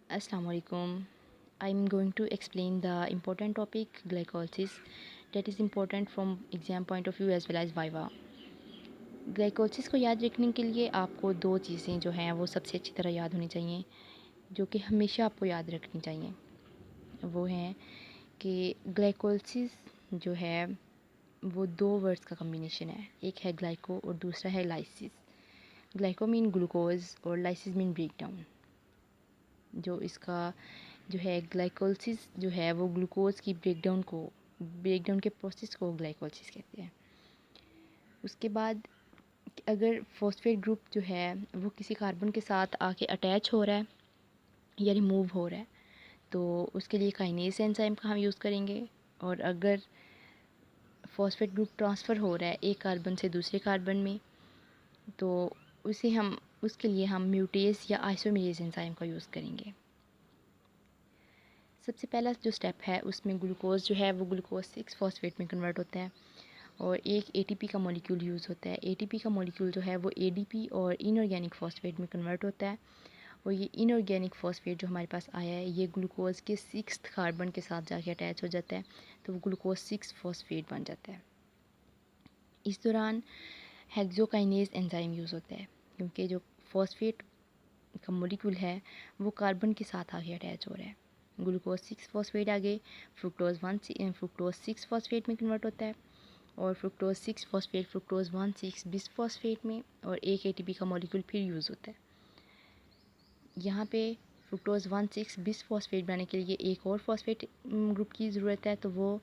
Assalamu alaikum. I'm going to explain the important topic glycolysis that is important from exam point of view as well as viva. Glycolysis को याद रखने के लिए आपको दो चीज़ें जो हैं वो सबसे अच्छी तरह याद होनी चाहिए, जो कि हमेशा आपको याद रखनी चाहिए। वो हैं कि ग्लाइकोलिसिस जो है वो दो वर्ड्स का कम्बिनेशन है, एक है ग्लाइको और दूसरा है लाइसिस। ग्लाइको मीन ग्लूकोज और लाइसिस मीन ब्रेक डाउन। जो इसका जो है ग्लाइकोलिसिस जो है वो ग्लूकोज की ब्रेकडाउन के प्रोसेस को ग्लाइकोलिसिस कहते हैं। उसके बाद अगर फॉस्फेट ग्रुप जो है वो किसी कार्बन के साथ आके अटैच हो रहा है या रिमूव हो रहा है तो उसके लिए काइनेज एंजाइम का हम यूज़ करेंगे। और अगर फॉस्फेट ग्रुप ट्रांसफ़र हो रहा है एक कार्बन से दूसरे कार्बन में तो उसके लिए हम म्यूटेस या आइसोमेरेज एंजाइम का यूज़ करेंगे। सबसे पहला जो स्टेप है उसमें ग्लूकोज जो है वो ग्लूकोज 6 फॉस्फेट में कन्वर्ट होता है और एक एटीपी का मॉलिक्यूल यूज़ होता है। एटीपी का मॉलिक्यूल जो है वो एडीपी और इनऑर्गेनिक फॉस्फेट में कन्वर्ट होता है और ये इनऑर्गेनिक फॉस्फेट जो हमारे पास आया है ये ग्लूकोज के 6th कार्बन के साथ जाके अटैच हो जाता है तो वो ग्लूकोज 6 फॉस्फेट बन जाता है। इस दौरान हेक्सोकाइनेज एंजाइम यूज़ होता है क्योंकि जो फॉस्फेट का मॉलिक्यूल है वो कार्बन के साथ आगे अटैच हो रहा है। ग्लूकोज 6 फॉस्फेट आगे फ्रुक्टोज 6 फॉस्फेट में कन्वर्ट होता है और fructose 6 phosphate fructose 1,6 bis phosphate में और एक एटीपी का मॉलिक्यूल फिर यूज़ होता है। यहाँ पे फ्रुक्टोज 1,6 बिस फॉस्फेट बनाने के लिए एक और फॉस्फेट ग्रुप की ज़रूरत है तो वो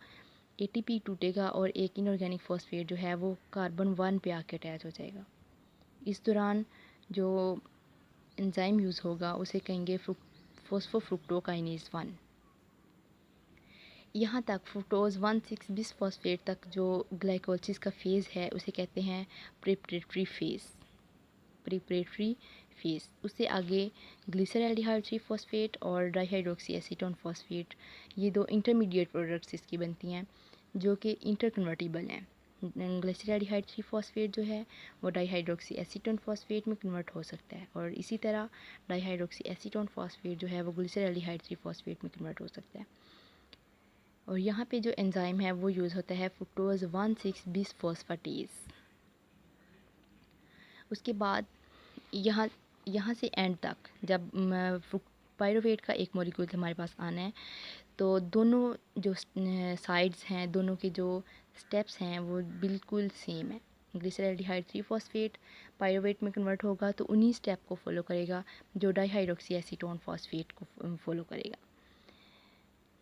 एटीपी टूटेगा और एक इनऑर्गेनिक फॉस्फेट जो है वो कार्बन 1 पे आके अटैच हो जाएगा। इस दौरान जो एंजाइम यूज़ होगा उसे कहेंगे फॉस्फोफ्रुक्टोकाइनेज 1। यहाँ तक फ्रुक्टोज 1,6 बिस फॉस्फेट तक जो ग्लाइकोलिसिस का फेज़ है उसे कहते हैं प्रिपरेटरी फेज़। उससे आगे ग्लिसरैल्डिहाइड 3 फॉस्फेट और डाईहाइड्रोक्सी एसीटोन फॉस्फेट ये दो इंटरमीडिएट प्रोडक्ट्स इसकी बनती हैं जो कि इंटरकन्वर्टिबल हैं। ग्लिसरैल्डिहाइड 3 फॉस्फेट जो है वो डाईहाइड्रोक्सी एसीटोन फॉस्फेट में कन्वर्ट हो सकता है और इसी तरह डाईहाइड्रोक्सी एसीटोन फॉस्फेट जो है वो ग्लिसरैल्डिहाइड 3 फॉस्फेट में कन्वर्ट हो सकता है। और यहाँ पे जो एंजाइम है वो यूज़ होता है फ्रुक्टोज 1,6 बिस फॉस्फेटेज। उसके बाद यहाँ यहाँ से एंड तक जब पायरोवेट का एक मॉलिक्यूल हमारे पास आना है तो दोनों जो साइड्स हैं दोनों के जो स्टेप्स हैं वो बिल्कुल सेम है। ग्लिसरैल्डिहाइड 3 फॉस्फेट पायरोवेट में कन्वर्ट होगा तो उन्हीं स्टेप को फॉलो करेगा जो डाईहाइड्रोक्सी एसीटोन फॉस्फेट को फॉलो करेगा।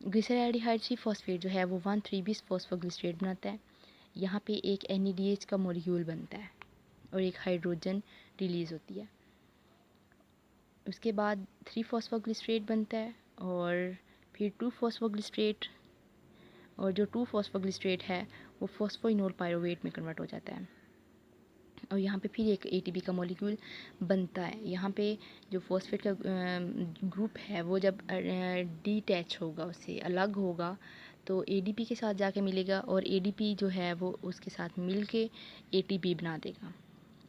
ग्लिसरैल्डिहाइड 3 फॉस्फेट जो है वो 1,3 बिस फॉस्फोग्लिसरेट बनाता है। यहाँ पे एक NADH का मॉलिक्यूल बनता है और एक हाइड्रोजन रिलीज़ होती है। उसके बाद 3 फॉस्फोग्लिसरेट बनता है और फिर 2 फॉस्फोग्लिसरेट और जो 2 फॉस्फोग्लिसरेट है वो फॉस्फोइनोल पायरोवेट में कन्वर्ट हो जाता है और यहाँ पे फिर एक ATP का मॉलिक्यूल बनता है। यहाँ पे जो फॉस्फेट का ग्रुप है वो जब डिटैच होगा उससे अलग होगा तो ADP के साथ जाके मिलेगा और ADP जो है वो उसके साथ मिल के ATP बना देगा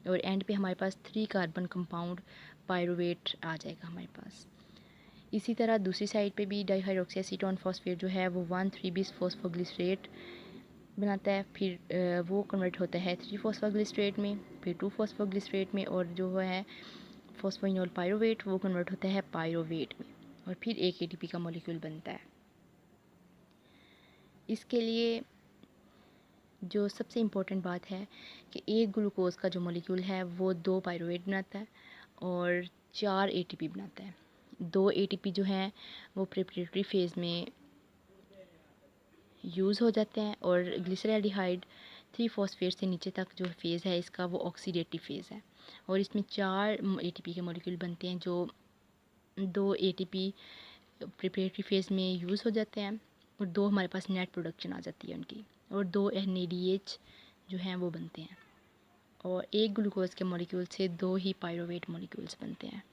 और एंड पे हमारे पास 3 कार्बन कंपाउंड पायरोवेट आ जाएगा हमारे पास। इसी तरह दूसरी साइड पे भी डाईहाइड्रोक्सी एसीटोन फॉस्फेट जो है वो 1,3 बिस फॉस्फोग्लिसरेट बनाता है। फिर वो कन्वर्ट होता है 3 फॉस्फोग्लिसरेट में, फिर 2 फॉस्फोग्लिसरेट में और जो है फॉस्फोइनोल पायरोवेट वो कन्वर्ट होता है पायरोवेट में और फिर एक ATP का मॉलिक्यूल बनता है। इसके लिए जो सबसे इम्पोर्टेंट बात है कि एक ग्लूकोज का जो मॉलिक्यूल है वो 2 पायरोवेट बनाता है और 4 ATP बनाता है। 2 ATP जो हैं वो प्रिपरेटरी फेज़ में यूज़ हो जाते हैं और ग्लिसरैल्डिहाइड 3 फॉस्फेट से नीचे तक जो फेज़ है इसका वो ऑक्सीडेटिव फेज़ है और इसमें 4 ATP के मॉलिक्यूल बनते हैं। जो 2 ATP प्रिपरेटरी फेज़ में यूज़ हो जाते हैं और 2 हमारे पास नेट प्रोडक्शन आ जाती है उनकी और 2 NADH जो हैं वो बनते हैं और एक ग्लूकोज के मॉलिक्यूल से 2 ही पायरोवेट मॉलिक्यूल्स बनते हैं।